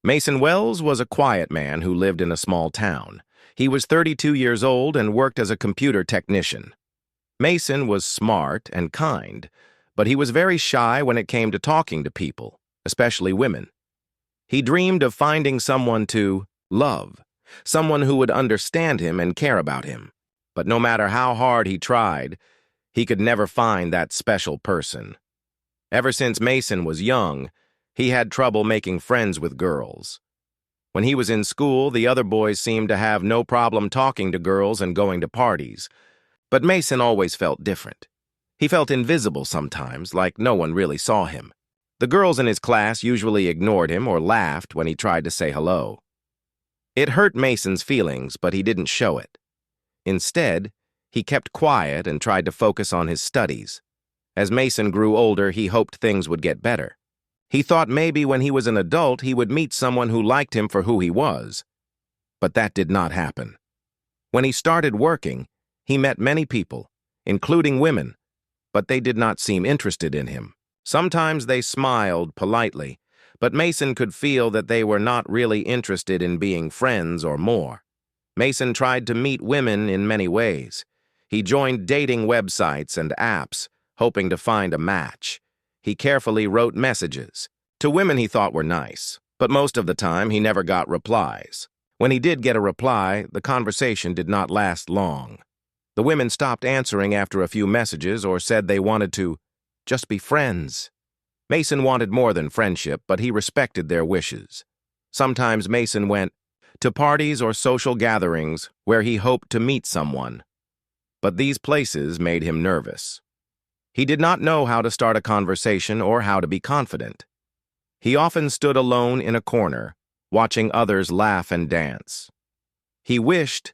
Mason Wells was a quiet man who lived in a small town. He was 32 years old and worked as a computer technician. Mason was smart and kind, but he was very shy when it came to talking to people, especially women. He dreamed of finding someone to love, someone who would understand him and care about him. But no matter how hard he tried, he could never find that special person. Ever since Mason was young, he had trouble making friends with girls. When he was in school, the other boys seemed to have no problem talking to girls and going to parties. But Mason always felt different. He felt invisible sometimes, like no one really saw him. The girls in his class usually ignored him or laughed when he tried to say hello. It hurt Mason's feelings, but he didn't show it. Instead, he kept quiet and tried to focus on his studies. As Mason grew older, he hoped things would get better. He thought maybe when he was an adult, he would meet someone who liked him for who he was. But that did not happen. When he started working, he met many people, including women, but they did not seem interested in him. Sometimes they smiled politely, but Mason could feel that they were not really interested in being friends or more. Mason tried to meet women in many ways. He joined dating websites and apps, hoping to find a match. He carefully wrote messages to women he thought were nice, but most of the time he never got replies. When he did get a reply, the conversation did not last long. The women stopped answering after a few messages or said they wanted to just be friends. Mason wanted more than friendship, but he respected their wishes. Sometimes Mason went to parties or social gatherings where he hoped to meet someone. But these places made him nervous. He did not know how to start a conversation or how to be confident. He often stood alone in a corner, watching others laugh and dance. He wished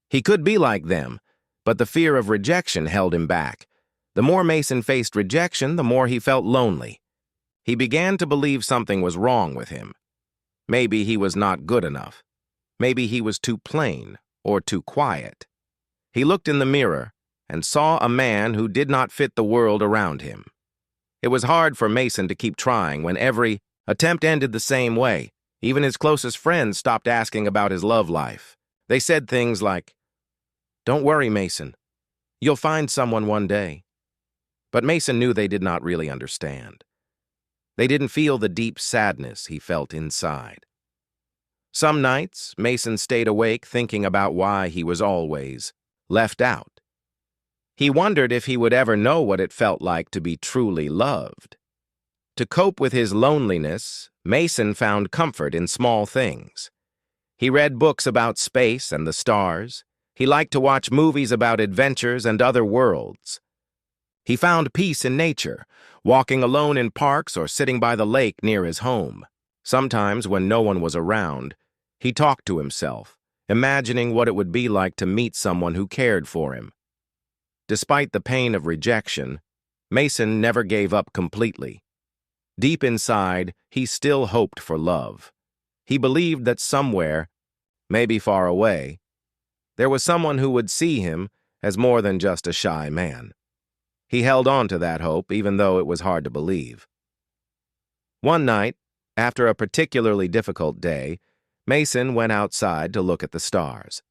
he could be like them, but the fear of rejection held him back. The more Mason faced rejection, the more he felt lonely. He began to believe something was wrong with him. Maybe he was not good enough. Maybe he was too plain or too quiet. He looked in the mirror and saw a man who did not fit the world around him. It was hard for Mason to keep trying when every attempt ended the same way. Even his closest friends stopped asking about his love life. They said things like, "Don't worry, Mason. You'll find someone one day." But Mason knew they did not really understand. They didn't feel the deep sadness he felt inside. Some nights, Mason stayed awake thinking about why he was always left out. He wondered if he would ever know what it felt like to be truly loved. To cope with his loneliness, Mason found comfort in small things. He read books about space and the stars. He liked to watch movies about adventures and other worlds. He found peace in nature, walking alone in parks or sitting by the lake near his home. Sometimes, when no one was around, he talked to himself, imagining what it would be like to meet someone who cared for him. Despite the pain of rejection, Mason never gave up completely. Deep inside, he still hoped for love. He believed that somewhere, maybe far away, there was someone who would see him as more than just a shy man. He held on to that hope, even though it was hard to believe. One night, after a particularly difficult day, Mason went outside to look at the stars.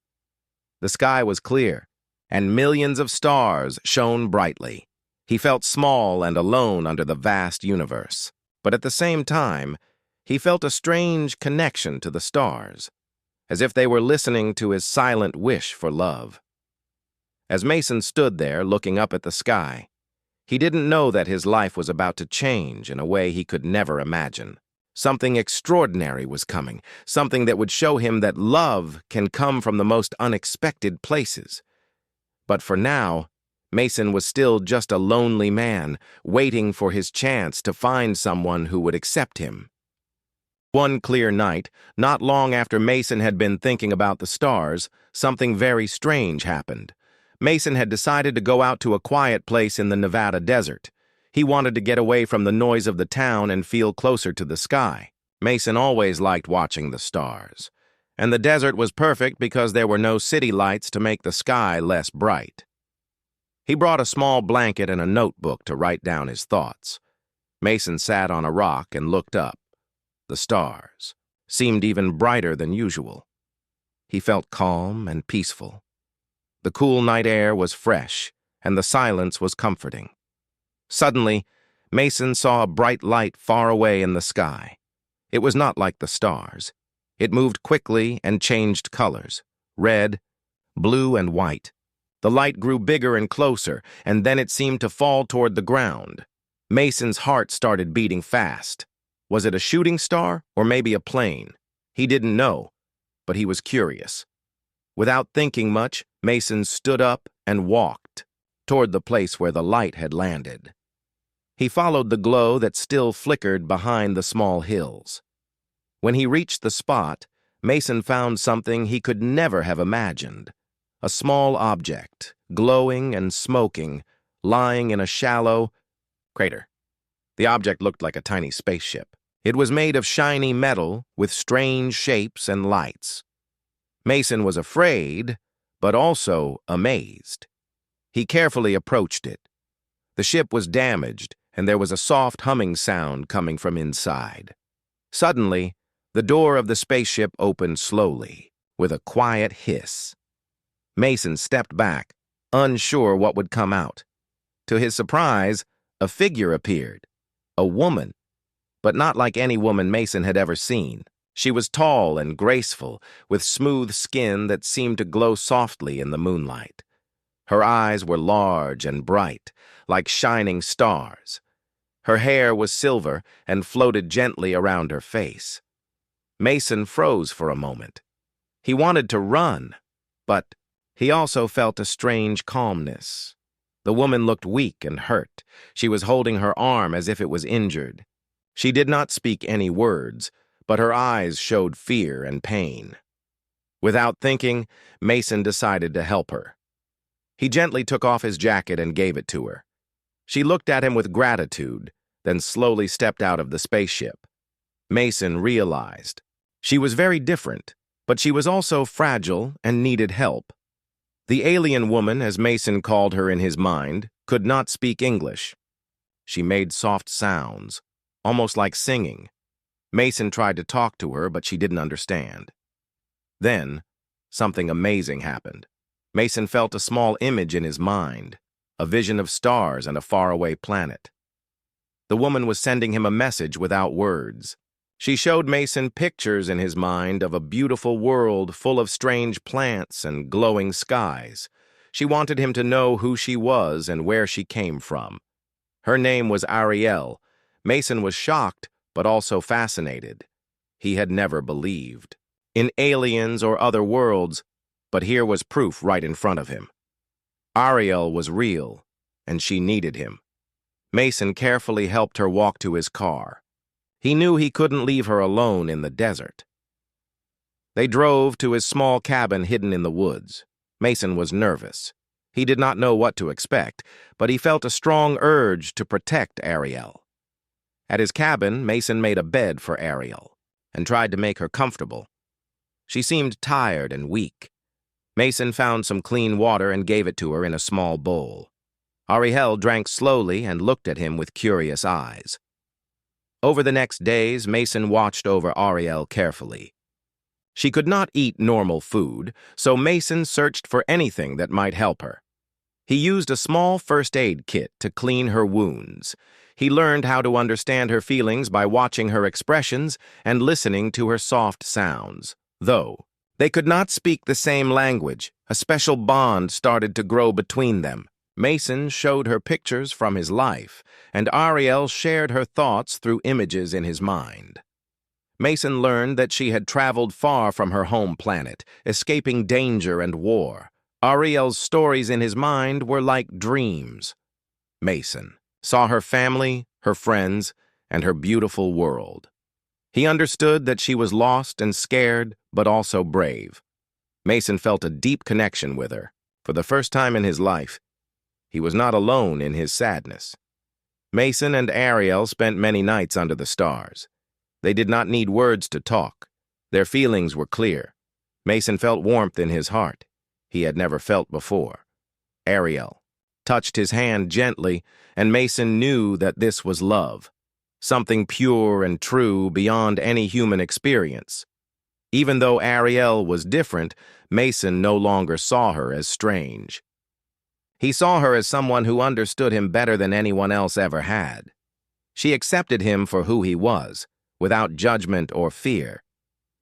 The sky was clear, and millions of stars shone brightly. He felt small and alone under the vast universe, but at the same time, he felt a strange connection to the stars, as if they were listening to his silent wish for love. As Mason stood there looking up at the sky, he didn't know that his life was about to change in a way he could never imagine. Something extraordinary was coming, something that would show him that love can come from the most unexpected places. But for now, Mason was still just a lonely man, waiting for his chance to find someone who would accept him. One clear night, not long after Mason had been thinking about the stars, something very strange happened. Mason had decided to go out to a quiet place in the Nevada desert. He wanted to get away from the noise of the town and feel closer to the sky. Mason always liked watching the stars, and the desert was perfect because there were no city lights to make the sky less bright. He brought a small blanket and a notebook to write down his thoughts. Mason sat on a rock and looked up. The stars. seemed even brighter than usual. He felt calm and peaceful. The cool night air was fresh, and the silence was comforting. Suddenly, Mason saw a bright light far away in the sky. It was not like the stars. It moved quickly and changed colors: red, blue, and white. The light grew bigger and closer, and then it seemed to fall toward the ground. Mason's heart started beating fast. Was it a shooting star or maybe a plane? He didn't know, but he was curious. Without thinking much, Mason stood up and walked toward the place where the light had landed. He followed the glow that still flickered behind the small hills. When he reached the spot, Mason found something he could never have imagined. A small object, glowing and smoking, lying in a shallow crater. The object looked like a tiny spaceship. It was made of shiny metal with strange shapes and lights. Mason was afraid, but also amazed. He carefully approached it. The ship was damaged, and there was a soft humming sound coming from inside. Suddenly, the door of the spaceship opened slowly, with a quiet hiss. Mason stepped back, unsure what would come out. To his surprise, a figure appeared, a woman, but not like any woman Mason had ever seen. She was tall and graceful, with smooth skin that seemed to glow softly in the moonlight. Her eyes were large and bright, like shining stars. Her hair was silver and floated gently around her face. Mason froze for a moment. He wanted to run, but he also felt a strange calmness. The woman looked weak and hurt. She was holding her arm as if it was injured. She did not speak any words, but her eyes showed fear and pain. Without thinking, Mason decided to help her. He gently took off his jacket and gave it to her. She looked at him with gratitude, then slowly stepped out of the spaceship. Mason realized she was very different, but she was also fragile and needed help. The alien woman, as Mason called her in his mind, could not speak English. She made soft sounds, almost like singing. Mason tried to talk to her, but she didn't understand. Then, something amazing happened. Mason felt a small image in his mind, a vision of stars and a faraway planet. The woman was sending him a message without words. She showed Mason pictures in his mind of a beautiful world full of strange plants and glowing skies. She wanted him to know who she was and where she came from. Her name was Ariel. Mason was shocked, but also fascinated. He had never believed in aliens or other worlds, but here was proof right in front of him. Ariel was real, and she needed him. Mason carefully helped her walk to his car. He knew he couldn't leave her alone in the desert. They drove to his small cabin hidden in the woods. Mason was nervous. He did not know what to expect, but he felt a strong urge to protect Ariel. At his cabin, Mason made a bed for Ariel and tried to make her comfortable. She seemed tired and weak. Mason found some clean water and gave it to her in a small bowl. Ariel drank slowly and looked at him with curious eyes. Over the next days, Mason watched over Ariel carefully. She could not eat normal food, so Mason searched for anything that might help her. He used a small first aid kit to clean her wounds. He learned how to understand her feelings by watching her expressions and listening to her soft sounds. Though they could not speak the same language, a special bond started to grow between them. Mason showed her pictures from his life, and Ariel shared her thoughts through images in his mind. Mason learned that she had traveled far from her home planet, escaping danger and war. Ariel's stories in his mind were like dreams. Mason saw her family, her friends, and her beautiful world. He understood that she was lost and scared, but also brave. Mason felt a deep connection with her. For the first time in his life, he was not alone in his sadness. Mason and Ariel spent many nights under the stars. They did not need words to talk. Their feelings were clear. Mason felt warmth in his heart he had never felt before. Ariel touched his hand gently, and Mason knew that this was love. something pure and true beyond any human experience. Even though Ariel was different, Mason no longer saw her as strange. He saw her as someone who understood him better than anyone else ever had. She accepted him for who he was, without judgment or fear.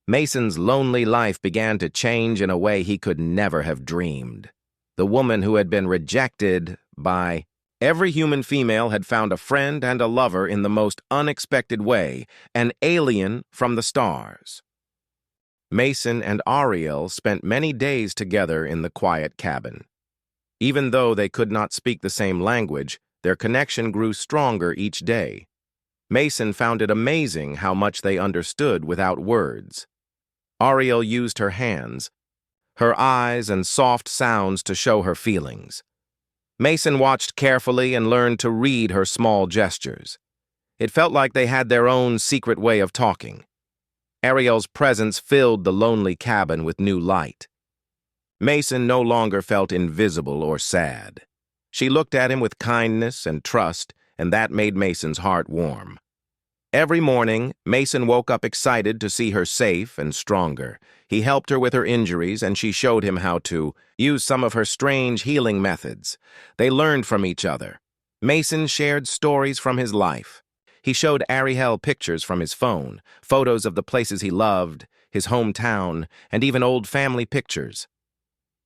Mason's lonely life began to change in a way he could never have dreamed. The woman who had been rejected by every human female had found a friend and a lover in the most unexpected way, an alien from the stars. Mason and Ariel spent many days together in the quiet cabin. Even though they could not speak the same language, their connection grew stronger each day. Mason found it amazing how much they understood without words. Ariel used her hands, her eyes, and soft sounds to show her feelings. Mason watched carefully and learned to read her small gestures. It felt like they had their own secret way of talking. Ariel's presence filled the lonely cabin with new light. Mason no longer felt invisible or sad. She looked at him with kindness and trust, and that made Mason's heart warm. Every morning, Mason woke up excited to see her safe and stronger. He helped her with her injuries, and she showed him how to use some of her strange healing methods. They learned from each other. Mason shared stories from his life. He showed Ariel pictures from his phone, photos of the places he loved, his hometown, and even old family pictures.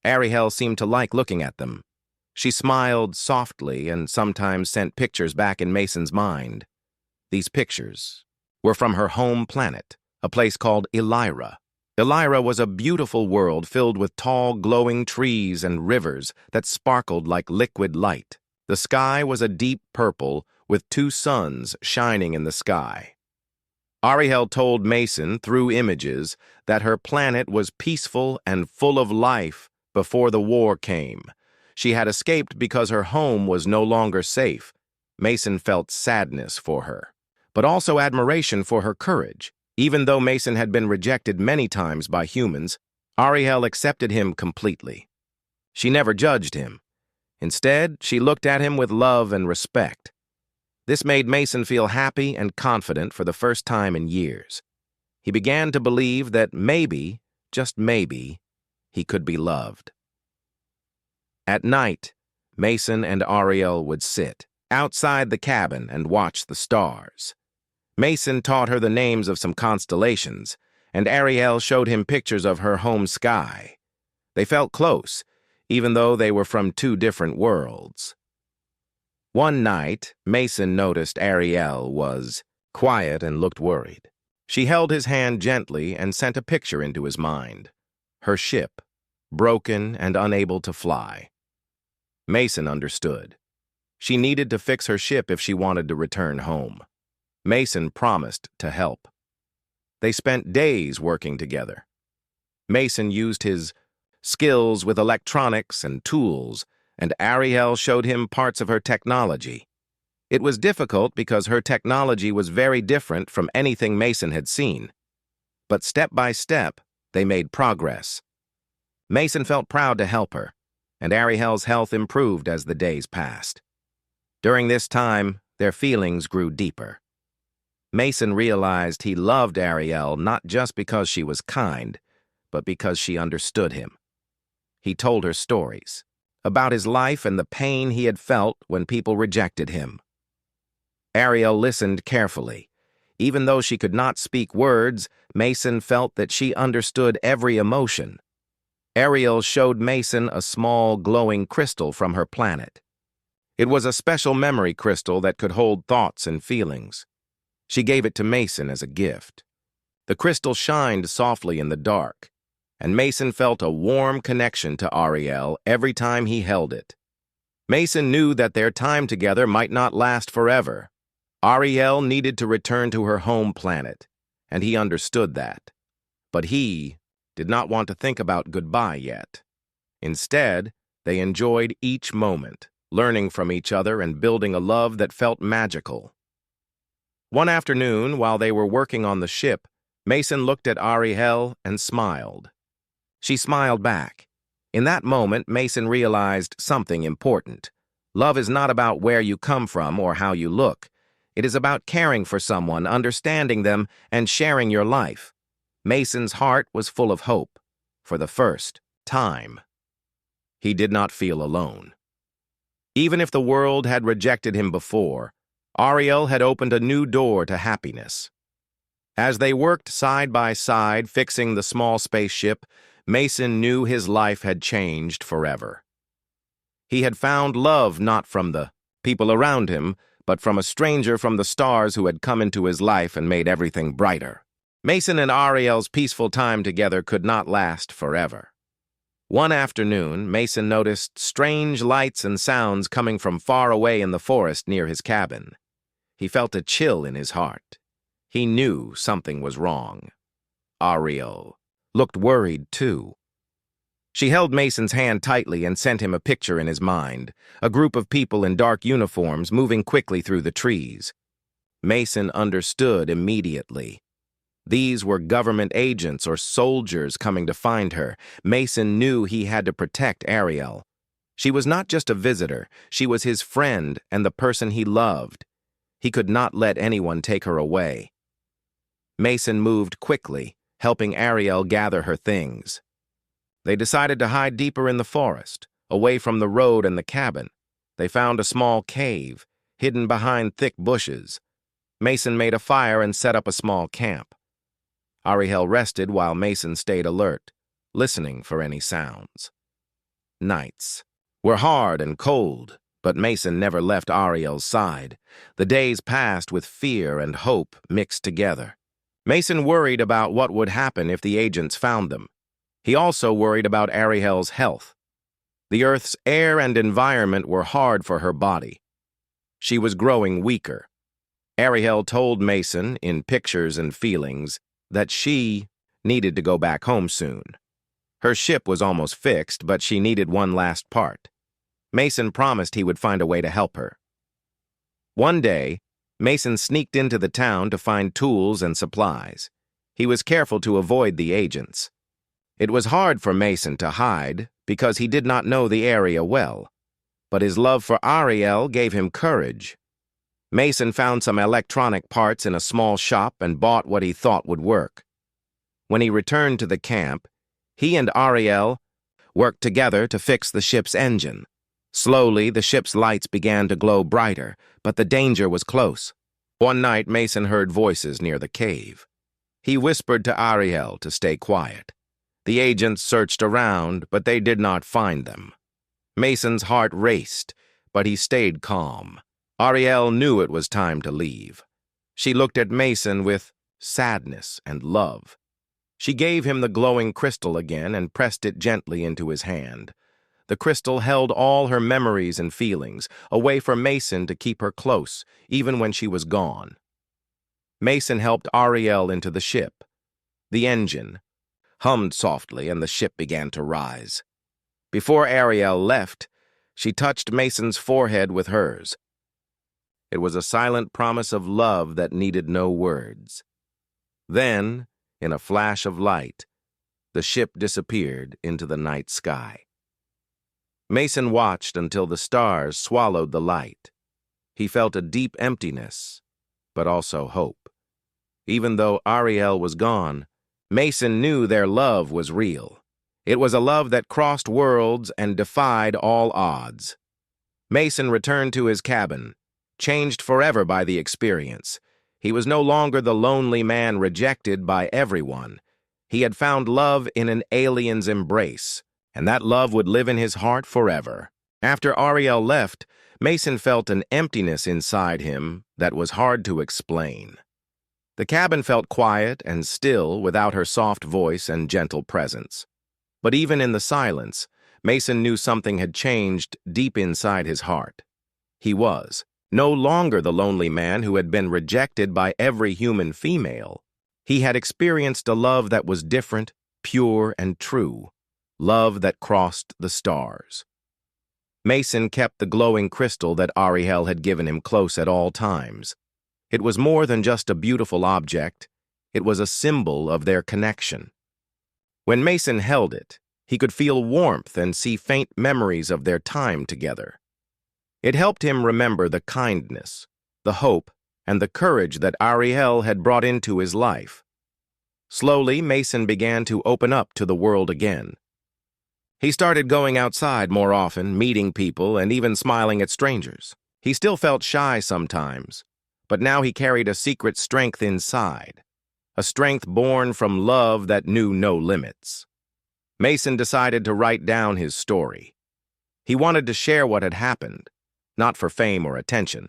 Ariel seemed to like looking at them. She smiled softly and sometimes sent pictures back in Mason's mind. These pictures were from her home planet, a place called Elira. Elira was a beautiful world filled with tall, glowing trees and rivers that sparkled like liquid light. The sky was a deep purple with two suns shining in the sky. Ariel told Mason through images that her planet was peaceful and full of life before the war came. She had escaped because her home was no longer safe. Mason felt sadness for her, but also admiration for her courage. Even though Mason had been rejected many times by humans, Ariel accepted him completely. She never judged him. Instead, she looked at him with love and respect. This made Mason feel happy and confident for the first time in years. He began to believe that maybe, just maybe, he could be loved. At night, Mason and Ariel would sit outside the cabin and watch the stars. Mason taught her the names of some constellations, and Ariel showed him pictures of her home sky. They felt close, even though they were from two different worlds. One night, Mason noticed Ariel was quiet and looked worried. She held his hand gently and sent a picture into his mind. Her ship, broken and unable to fly. Mason understood. She needed to fix her ship if she wanted to return home. Mason promised to help. They spent days working together. Mason used his skills with electronics and tools, and Ariel showed him parts of her technology. It was difficult because her technology was very different from anything Mason had seen. But step by step, they made progress. Mason felt proud to help her, and Ariel's health improved as the days passed. During this time, their feelings grew deeper. Mason realized he loved Ariel not just because she was kind, but because she understood him. He told her stories about his life and the pain he had felt when people rejected him. Ariel listened carefully. Even though she could not speak words, Mason felt that she understood every emotion. Ariel showed Mason a small, glowing crystal from her planet. It was a special memory crystal that could hold thoughts and feelings. She gave it to Mason as a gift. The crystal shined softly in the dark, and Mason felt a warm connection to Ariel every time he held it. Mason knew that their time together might not last forever. Ariel needed to return to her home planet, and he understood that. But he did not want to think about goodbye yet. Instead, they enjoyed each moment, learning from each other and building a love that felt magical. One afternoon, while they were working on the ship, Mason looked at Ariel and smiled. She smiled back. In that moment, Mason realized something important. Love is not about where you come from or how you look. It is about caring for someone, understanding them, and sharing your life. Mason's heart was full of hope. For the first time, he did not feel alone. Even if the world had rejected him before, Ariel had opened a new door to happiness. As they worked side by side fixing the small spaceship, Mason knew his life had changed forever. He had found love not from the people around him, but from a stranger from the stars who had come into his life and made everything brighter. Mason and Ariel's peaceful time together could not last forever. One afternoon, Mason noticed strange lights and sounds coming from far away in the forest near his cabin. He felt a chill in his heart. He knew something was wrong. Ariel looked worried, too. She held Mason's hand tightly and sent him a picture in his mind, a group of people in dark uniforms moving quickly through the trees. Mason understood immediately. These were government agents or soldiers coming to find her. Mason knew he had to protect Ariel. She was not just a visitor, she was his friend and the person he loved. He could not let anyone take her away. Mason moved quickly, helping Ariel gather her things. They decided to hide deeper in the forest, away from the road and the cabin. They found a small cave, hidden behind thick bushes. Mason made a fire and set up a small camp. Ariel rested while Mason stayed alert, listening for any sounds. Nights were hard and cold, but Mason never left Ariel's side. The days passed with fear and hope mixed together. Mason worried about what would happen if the agents found them. He also worried about Ariel's health. The Earth's air and environment were hard for her body. She was growing weaker. Ariel told Mason, in pictures and feelings, that she needed to go back home soon. Her ship was almost fixed, but she needed one last part. Mason promised he would find a way to help her. One day, Mason sneaked into the town to find tools and supplies. He was careful to avoid the agents. It was hard for Mason to hide because he did not know the area well, but his love for Ariel gave him courage. Mason found some electronic parts in a small shop and bought what he thought would work. When he returned to the camp, he and Ariel worked together to fix the ship's engine. Slowly, the ship's lights began to glow brighter, but the danger was close. One night, Mason heard voices near the cave. He whispered to Ariel to stay quiet. The agents searched around, but they did not find them. Mason's heart raced, but he stayed calm. Ariel knew it was time to leave. She looked at Mason with sadness and love. She gave him the glowing crystal again and pressed it gently into his hand. The crystal held all her memories and feelings, a way for Mason to keep her close, even when she was gone. Mason helped Ariel into the ship. The engine hummed softly and the ship began to rise. Before Ariel left, she touched Mason's forehead with hers. It was a silent promise of love that needed no words. Then, in a flash of light, the ship disappeared into the night sky. Mason watched until the stars swallowed the light. He felt a deep emptiness, but also hope. Even though Ariel was gone, Mason knew their love was real. It was a love that crossed worlds and defied all odds. Mason returned to his cabin, changed forever by the experience. He was no longer the lonely man rejected by everyone. He had found love in an alien's embrace, and that love would live in his heart forever. After Ariel left, Mason felt an emptiness inside him that was hard to explain. The cabin felt quiet and still without her soft voice and gentle presence. But even in the silence, Mason knew something had changed deep inside his heart. He was no longer the lonely man who had been rejected by every human female. He had experienced a love that was different, pure, and true. Love that crossed the stars. Mason kept the glowing crystal that Ariel had given him close at all times. It was more than just a beautiful object. It was a symbol of their connection. When Mason held it, he could feel warmth and see faint memories of their time together. It helped him remember the kindness, the hope, and the courage that Ariel had brought into his life. Slowly, Mason began to open up to the world again. He started going outside more often, meeting people, and even smiling at strangers. He still felt shy sometimes, but now he carried a secret strength inside, a strength born from love that knew no limits. Mason decided to write down his story. He wanted to share what had happened, not for fame or attention,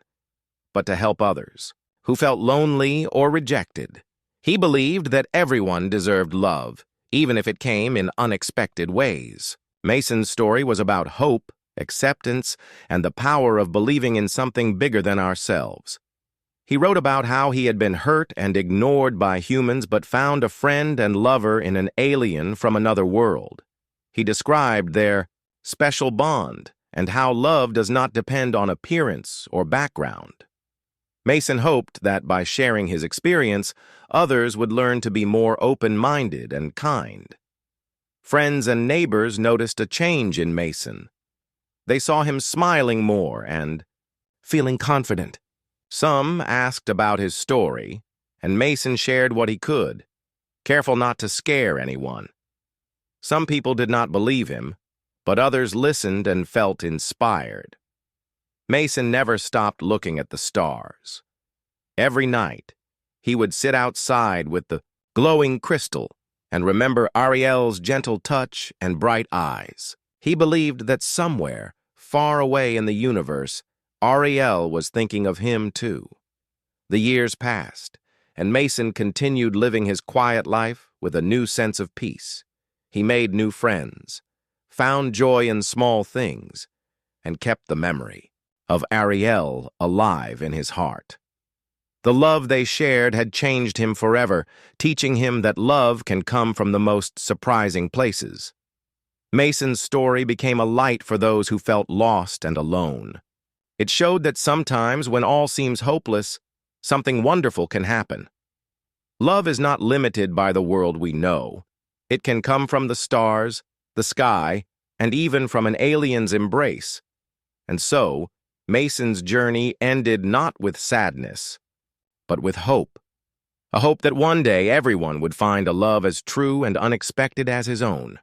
but to help others who felt lonely or rejected. He believed that everyone deserved love, even if it came in unexpected ways. Mason's story was about hope, acceptance, and the power of believing in something bigger than ourselves. He wrote about how he had been hurt and ignored by humans but found a friend and lover in an alien from another world. He described their special bond and how love does not depend on appearance or background. Mason hoped that by sharing his experience, others would learn to be more open-minded and kind. Friends and neighbors noticed a change in Mason. They saw him smiling more and feeling confident. Some asked about his story, and Mason shared what he could, careful not to scare anyone. Some people did not believe him, but others listened and felt inspired. Mason never stopped looking at the stars. Every night, he would sit outside with the glowing crystal and remember Ariel's gentle touch and bright eyes. He believed that somewhere, far away in the universe, Ariel was thinking of him too. The years passed, and Mason continued living his quiet life with a new sense of peace. He made new friends, found joy in small things, and kept the memory of Ariel alive in his heart. The love they shared had changed him forever, teaching him that love can come from the most surprising places. Mason's story became a light for those who felt lost and alone. It showed that sometimes, when all seems hopeless, something wonderful can happen. Love is not limited by the world we know. It can come from the stars, the sky, and even from an alien's embrace. And so, Mason's journey ended not with sadness, but with hope. A hope that one day everyone would find a love as true and unexpected as his own.